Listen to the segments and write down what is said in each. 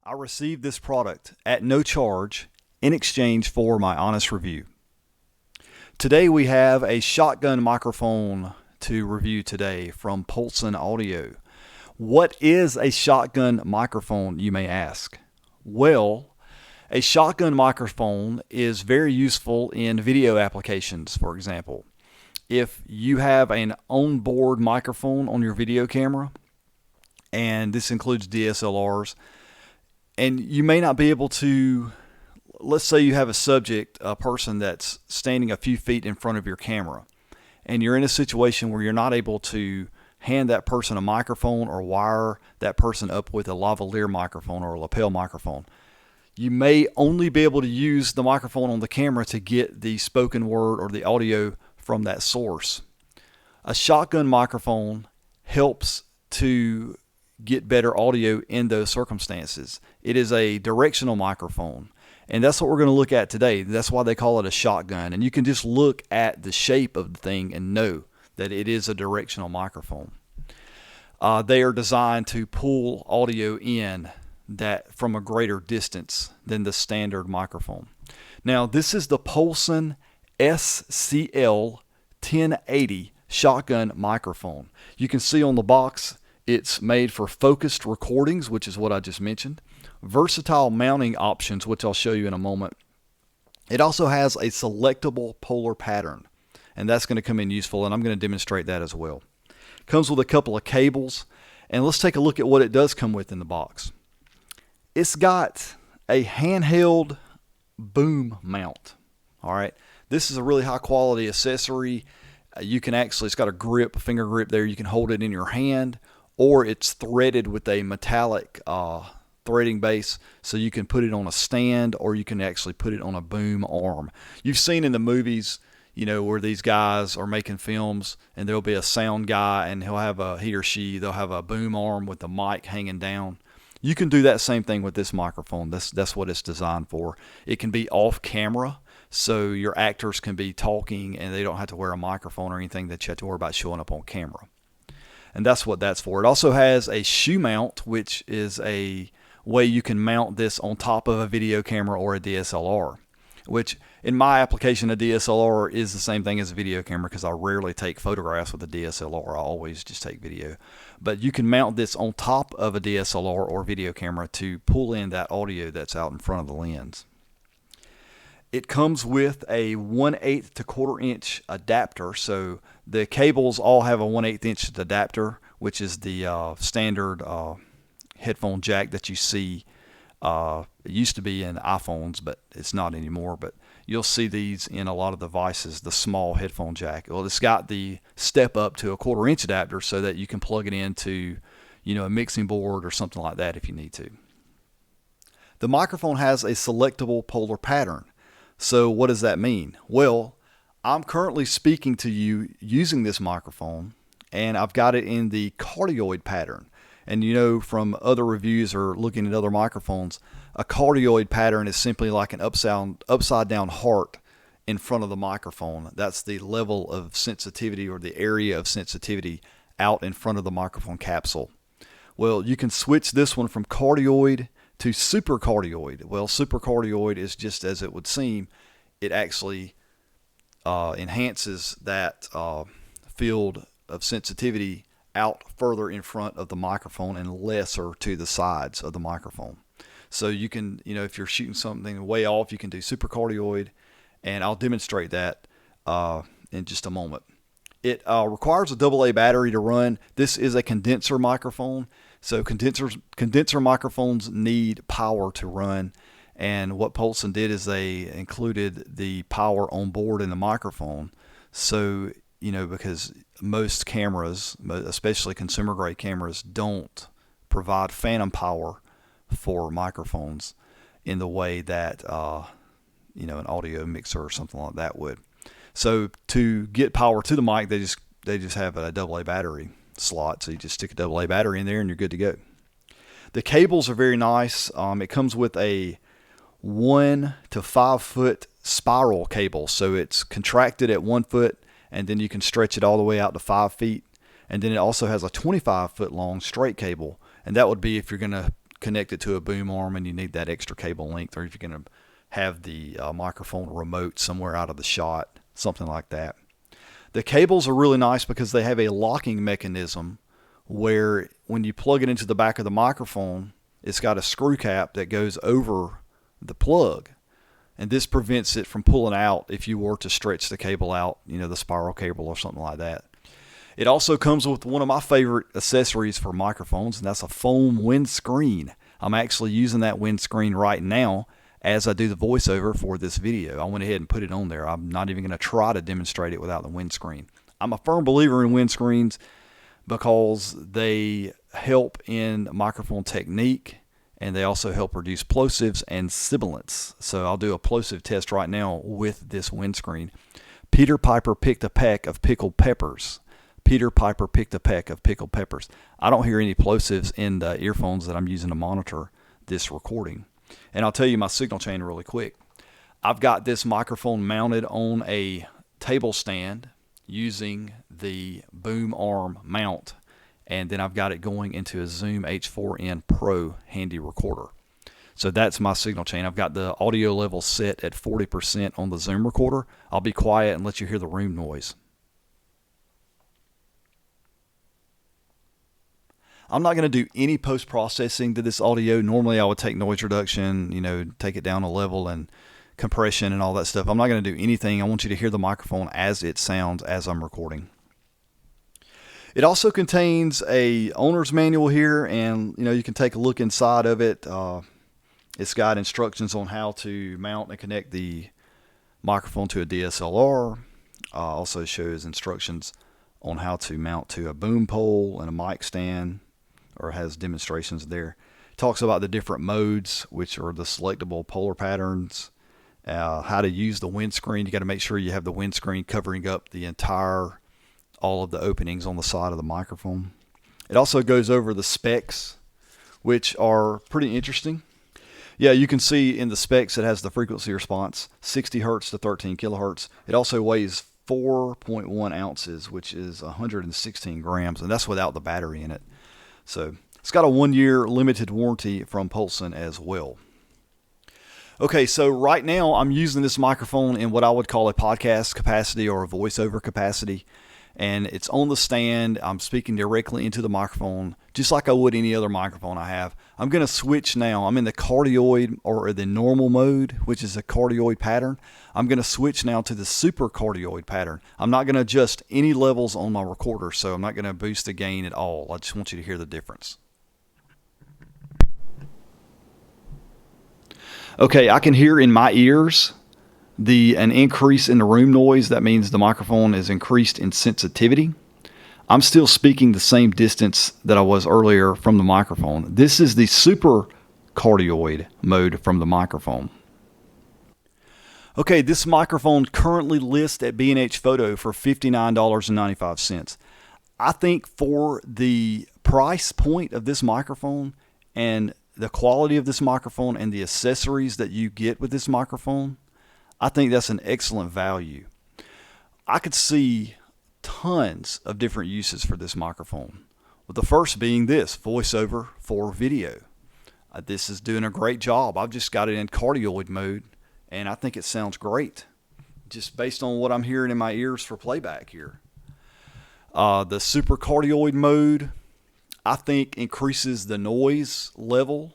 I received this product at no charge in exchange for my honest review. Today we have a shotgun microphone to review today from Polsen Audio. What is a shotgun microphone, you may ask? Well, a shotgun microphone is very useful in video applications, for example. If you have an onboard microphone on your video camera, and this includes DSLRs, and you may not be able to, let's say you have a person that's standing a few feet in front of your camera, and you're in a situation where you're not able to hand that person a microphone or wire that person up with a lavalier microphone or a lapel microphone. You may only be able to use the microphone on the camera to get the spoken word or the audio from that source. A shotgun microphone helps to get better audio in those circumstances. It is a directional microphone, and that's what we're going to look at today. That's why they call it a shotgun, and you can just look at the shape of the thing and know that it is a directional microphone. They are designed to pull audio in that from a greater distance than the standard microphone. Now, this is the Polsen SCL-1080 shotgun microphone. You can see on the box it's made for focused recordings, which is what I just mentioned. Versatile mounting options, which I'll show you in a moment. It also has a selectable polar pattern, and that's going to come in useful, and I'm going to demonstrate that as well. Comes with a couple of cables, and let's take a look at what it does come with in the box. It's got a handheld boom mount. All right, this is a really high quality accessory. You can actually, it's got a grip, a finger grip there. You can hold it in your hand, or it's threaded with a metallic threading base, so you can put it on a stand, or you can actually put it on a boom arm. You've seen in the movies, you know, where these guys are making films, and there'll be a sound guy, and they'll have a boom arm with the mic hanging down. You can do that same thing with this microphone. That's what it's designed for. It can be off camera, so your actors can be talking, and they don't have to wear a microphone or anything that you have to worry about showing up on camera. And that's what that's for. It also has a shoe mount, which is a way you can mount this on top of a video camera or a DSLR, which in my application, a DSLR is the same thing as a video camera because I rarely take photographs with a DSLR. I always just take video. But you can mount this on top of a DSLR or video camera to pull in that audio that's out in front of the lens. It comes with a 1/8 to 1/4 inch adapter. So the cables all have a 1/8 inch adapter, which is the standard headphone jack that you see. It used to be in iPhones, but it's not anymore. But you'll see these in a lot of devices, the small headphone jack. Well, it's got the step up to a 1/4 inch adapter so that you can plug it into, you know, a mixing board or something like that if you need to. The microphone has a selectable polar pattern. So what does that mean? Well, I'm currently speaking to you using this microphone, and I've got it in the cardioid pattern. And you know, from other reviews or looking at other microphones, a cardioid pattern is simply like an upside down heart in front of the microphone. That's the level of sensitivity or the area of sensitivity out in front of the microphone capsule. Well, you can switch this one from cardioid to supercardioid. Well, supercardioid is just as it would seem. It actually enhances that field of sensitivity out further in front of the microphone and lesser to the sides of the microphone. So you can, you know, if you're shooting something way off, you can do supercardioid, and I'll demonstrate that in just a moment. It requires a AA battery to run. This is a condenser microphone, so condenser microphones need power to run, and what Polsen did is they included the power on board in the microphone. So, you know, because most cameras, especially consumer grade cameras, don't provide phantom power for microphones in the way that you know, an audio mixer or something like that would. So to get power to the mic, they just have a AA battery slot. So you just stick a AA battery in there and you're good to go. The cables are very nice. It comes with a 1 to 5 foot spiral cable, so it's contracted at 1 foot, and then you can stretch it all the way out to 5 feet. And then it also has a 25 foot long straight cable, and that would be if you're going to connect it to a boom arm and you need that extra cable length, or if you're going to have the microphone remote somewhere out of the shot, something like that. The cables are really nice because they have a locking mechanism where when you plug it into the back of the microphone, it's got a screw cap that goes over the plug. And this prevents it from pulling out if you were to stretch the cable out, the spiral cable or something like that. It also comes with one of my favorite accessories for microphones, and that's a foam windscreen. I'm actually using that windscreen right now as I do the voiceover for this video. I went ahead and put it on there. I'm not even going to try to demonstrate it without the windscreen. I'm a firm believer in windscreens because they help in microphone technique, and they also help reduce plosives and sibilants. So I'll do a plosive test right now with this windscreen. Peter Piper picked a peck of pickled peppers. Peter Piper picked a peck of pickled peppers. I don't hear any plosives in the earphones that I'm using to monitor this recording. And I'll tell you my signal chain really quick. I've got this microphone mounted on a table stand using the boom arm mount, and then I've got it going into a Zoom H4n Pro handy recorder. So that's my signal chain. I've got the audio level set at 40% on the Zoom recorder. I'll be quiet and let you hear the room noise. I'm not going to do any post-processing to this audio. Normally I would take noise reduction, take it down a level and compression and all that stuff. I'm not going to do anything. I want you to hear the microphone as it sounds as I'm recording. It also contains a owner's manual here, and you can take a look inside of it. It's got instructions on how to mount and connect the microphone to a DSLR. Also shows instructions on how to mount to a boom pole and a mic stand, or has demonstrations there. It talks about the different modes, which are the selectable polar patterns, how to use the windscreen. You got to make sure you have the windscreen covering up all of the openings on the side of the microphone. It also goes over the specs, which are pretty interesting. Yeah, you can see in the specs it has the frequency response, 60 hertz to 13 kilohertz. It also weighs 4.1 ounces, which is 116 grams, and that's without the battery in it. So it's got a 1-year limited warranty from Polsen as well. Okay, so right now I'm using this microphone in what I would call a podcast capacity or a voiceover capacity, and it's on the stand. I'm speaking directly into the microphone just like I would any other microphone I have. I'm going to switch now. I'm in the cardioid or the normal mode, which is a cardioid pattern. I'm going to switch now to the super cardioid pattern. I'm not going to adjust any levels on my recorder, so I'm not going to boost the gain at all. I just want you to hear the difference. Okay, I can hear in my ears an increase in the room noise. That means the microphone is increased in sensitivity. I'm still speaking the same distance that I was earlier from the microphone. This is the super cardioid mode from the microphone. Okay, this microphone currently lists at B&H Photo for $59.95. I think for the price point of this microphone and the quality of this microphone and the accessories that you get with this microphone, I think that's an excellent value. I could see tons of different uses for this microphone, with the first being this, voiceover for video. This is doing a great job. I've just got it in cardioid mode, and I think it sounds great, just based on what I'm hearing in my ears for playback here. The super cardioid mode, I think, increases the noise level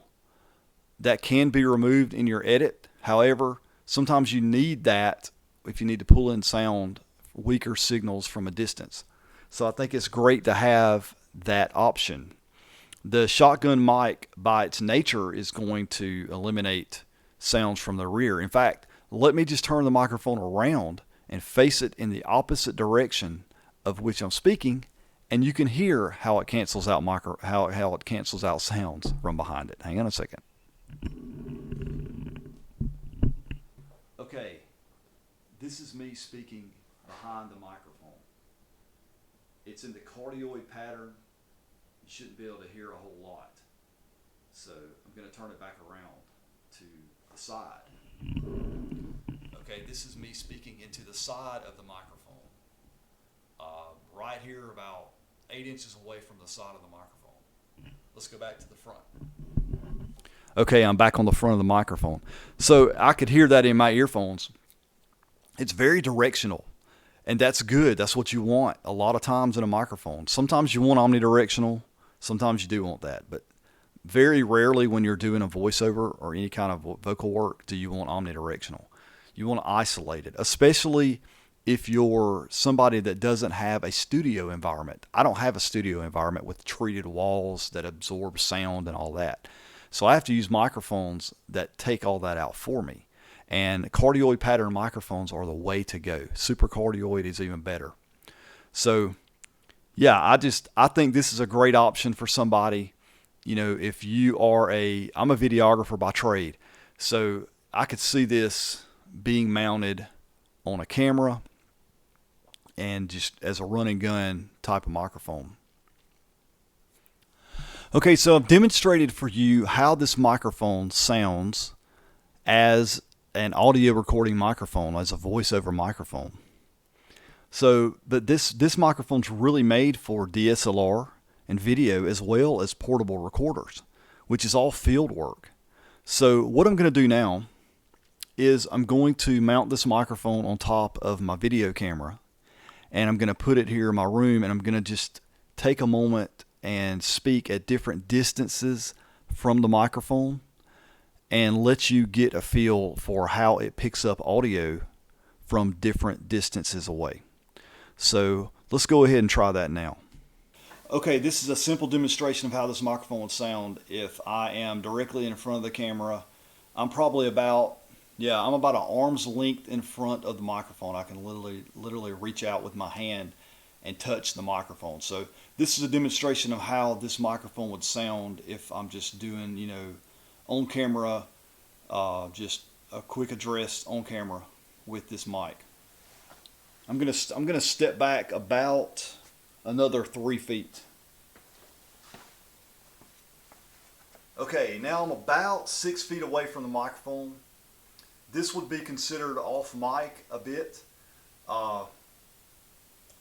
that can be removed in your edit. However, sometimes you need that if you need to pull in sound, weaker signals from a distance. So I think it's great to have that option. The shotgun mic, by its nature, is going to eliminate sounds from the rear. In fact, let me just turn the microphone around and face it in the opposite direction of which I'm speaking, and you can hear how it cancels out how it cancels out sounds from behind it. Hang on a second. Okay, this is me speaking behind the microphone. It's in the cardioid pattern. You shouldn't be able to hear a whole lot. So I'm going to turn it back around to the side. Okay, this is me speaking into the side of the microphone. Right here, about 8 inches away from the side of the microphone. Let's go back to the front. Okay, I'm back on the front of the microphone. So I could hear that in my earphones. It's very directional, and that's good. That's what you want a lot of times in a microphone. Sometimes you want omnidirectional, sometimes you do want that, but very rarely when you're doing a voiceover or any kind of vocal work do you want omnidirectional. You want to isolate it, especially if you're somebody that doesn't have a studio environment. I don't have a studio environment with treated walls that absorb sound and all that. So I have to use microphones that take all that out for me. And cardioid pattern microphones are the way to go. Super cardioid is even better. So yeah, I think this is a great option for somebody. You know, if you are I'm a videographer by trade, so I could see this being mounted on a camera and just as a running gun type of microphone. Okay, so I've demonstrated for you how this microphone sounds as an audio recording microphone, as a voiceover microphone. So, but this microphone's really made for DSLR and video as well as portable recorders, which is all field work. So what I'm going to do now is I'm going to mount this microphone on top of my video camera, and I'm going to put it here in my room, and I'm going to just take a moment and speak at different distances from the microphone and let you get a feel for how it picks up audio from different distances away. So let's go ahead and try that now. Okay, this is a simple demonstration of how this microphone would sound if I am directly in front of the camera. I'm probably about an arm's length in front of the microphone. I can literally reach out with my hand and touch the microphone. So this is a demonstration of how this microphone would sound if I'm just doing, you know, on camera, just a quick address on camera with this mic. I'm gonna step back about another 3 feet. Okay, now I'm about 6 feet away from the microphone. This would be considered off mic a bit,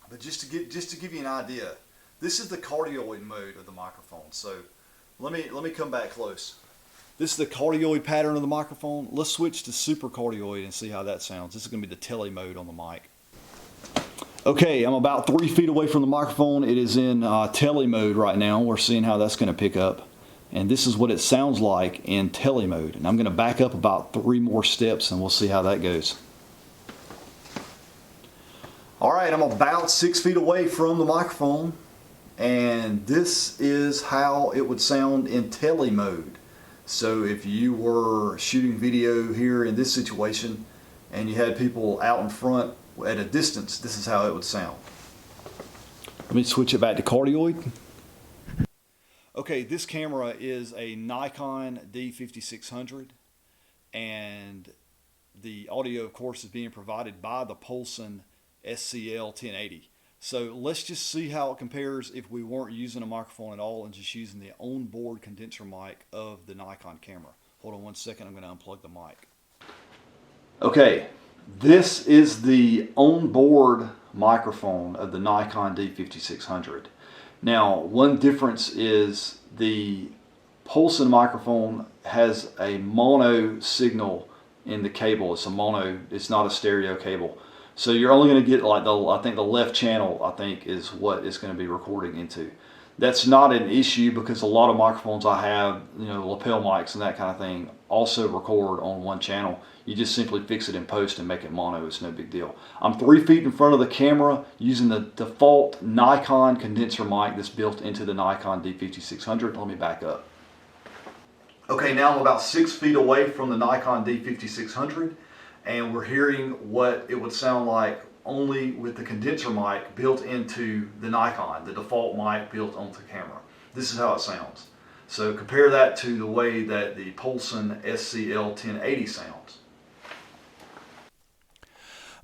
but just to give you an idea, this is the cardioid mode of the microphone. So let me come back close. This is the cardioid pattern of the microphone. Let's switch to super cardioid and see how that sounds. This is going to be the tele mode on the mic. Okay, I'm about 3 feet away from the microphone. It is in tele mode right now. We're seeing how that's going to pick up. And this is what it sounds like in tele mode. And I'm going to back up about 3 more steps and we'll see how that goes. All right, I'm about 6 feet away from the microphone. And this is how it would sound in tele mode. So if you were shooting video here in this situation and you had people out in front at a distance, this is how it would sound. Let me switch it back to cardioid. Okay, this camera is a Nikon D5600, and the audio, of course, is being provided by the Polsen SCL-1080. So let's just see how it compares if we weren't using a microphone at all and just using the onboard condenser mic of the Nikon camera. Hold on 1 second, I'm going to unplug the mic. Okay, this is the onboard microphone of the Nikon D5600. Now, one difference is the Polsen microphone has a mono signal in the cable. It's a mono, it's not a stereo cable. So you're only going to get like I think the left channel, I think, is what it's going to be recording into. That's not an issue because a lot of microphones I have, you know, lapel mics and that kind of thing, also record on one channel. You just simply fix it in post and make it mono. It's no big deal. I'm 3 feet in front of the camera using the default Nikon condenser mic that's built into the Nikon D5600. Let me back up. Okay, now I'm about 6 feet away from the Nikon D5600, and we're hearing what it would sound like only with the condenser mic built into the Nikon, the default mic built onto the camera. This is how it sounds. So compare that to the way that the Polsen SCL-1080 sounds.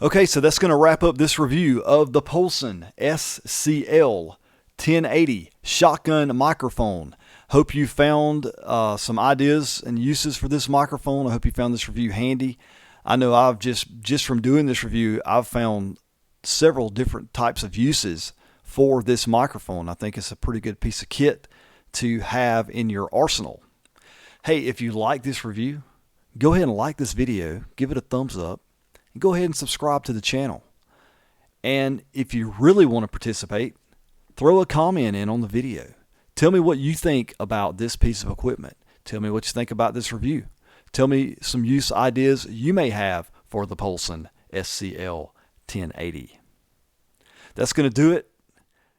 Okay, so that's going to wrap up this review of the Polsen SCL-1080 shotgun microphone. Hope you found some ideas and uses for this microphone. I hope you found this review handy. I know I've just from doing this review, I've found several different types of uses for this microphone. I think it's a pretty good piece of kit to have in your arsenal. Hey, if you like this review, go ahead and like this video, give it a thumbs up, and go ahead and subscribe to the channel. And if you really want to participate, throw a comment in on the video. Tell me what you think about this piece of equipment. Tell me what you think about this review. Tell me some use ideas you may have for the Polsen SCL-1080. That's going to do it.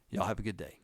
Y'all have a good day.